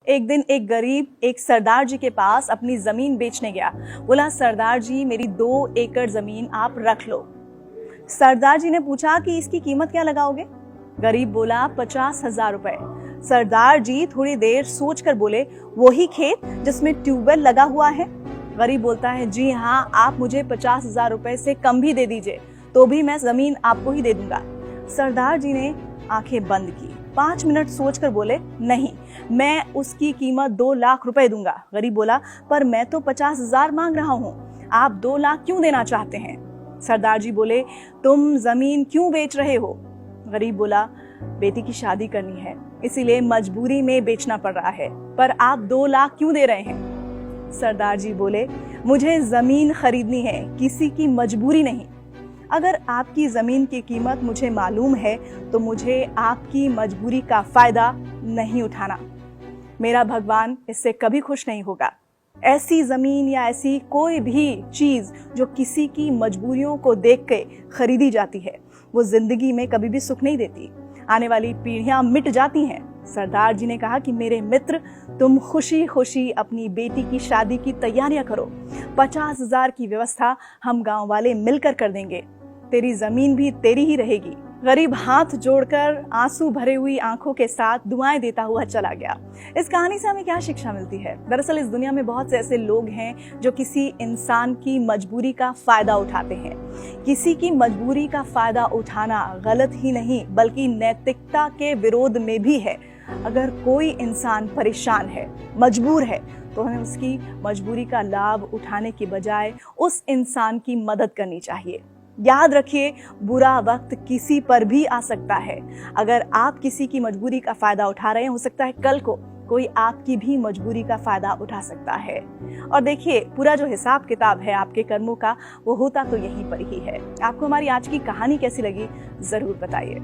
एक दिन एक गरीब एक सरदार जी के पास अपनी जमीन बेचने गया। बोला, सरदार जी मेरी 2 एकड़ जमीन आप रख लो। सरदार जी ने पूछा कि इसकी कीमत क्या लगाओगे? गरीब बोला, 50,000 रुपए। सरदार जी थोड़ी देर सोचकर बोले, वही खेत जिसमें ट्यूबवेल लगा हुआ है? गरीब बोलता है, जी हाँ, आप मुझे 50,000 रुपए से कम भी दे दीजिए तो भी मैं जमीन आपको ही दे दूंगा। सरदार जी ने आंखें बंद की, 5 मिनट सोचकर बोले, नहीं, मैं उसकी कीमत 2 लाख रुपए दूंगा। गरीब बोला, पर मैं तो 50,000 मांग रहा हूँ, आप 2 लाख क्यों देना चाहते हैं? सरदार जी बोले, तुम जमीन क्यों बेच रहे हो? गरीब बोला, बेटी की शादी करनी है, इसीलिए मजबूरी में बेचना पड़ रहा है, पर आप 2 लाख क्यों दे रहे हैं? सरदार जी बोले, मुझे जमीन खरीदनी है, किसी की मजबूरी नहीं। अगर आपकी जमीन की कीमत मुझे मालूम है तो मुझे आपकी मजबूरी का फायदा नहीं उठाना। मेरा भगवान इससे कभी खुश नहीं होगा। ऐसी जमीन या ऐसी कोई भी चीज जो किसी की मजबूरियों को देख के खरीदी जाती है, वो जिंदगी में कभी भी सुख नहीं देती। आने वाली पीढ़ियां मिट जाती हैं। सरदार जी ने कहा कि मेरे मित्र, तुम खुशी खुशी अपनी बेटी की शादी की तैयारियां करो। 50,000 की व्यवस्था हम गांव वाले मिलकर कर देंगे। तेरी जमीन भी तेरी ही रहेगी। गरीब हाथ जोड़कर आंसू भरे हुई आंखों के साथ दुआएं देता हुआ चला गया। इस कहानी से हमें क्या शिक्षा मिलती है? दरअसल इस दुनिया में बहुत से ऐसे लोग हैं जो किसी इंसान की मजबूरी का फायदा उठाते हैं। किसी की मजबूरी का फायदा उठाना गलत ही नहीं बल्कि नैतिकता के विरोध में भी है। अगर कोई इंसान परेशान है, मजबूर है, तो हमें उसकी मजबूरी का लाभ उठाने के बजाय उस इंसान की मदद करनी चाहिए। याद रखिए, बुरा वक्त किसी पर भी आ सकता है। अगर आप किसी की मजबूरी का फायदा उठा रहे हैं, हो सकता है कल को कोई आपकी भी मजबूरी का फायदा उठा सकता है। और देखिए, पूरा जो हिसाब किताब है आपके कर्मों का, वो होता तो यहीं पर ही है। आपको हमारी आज की कहानी कैसी लगी, जरूर बताइए।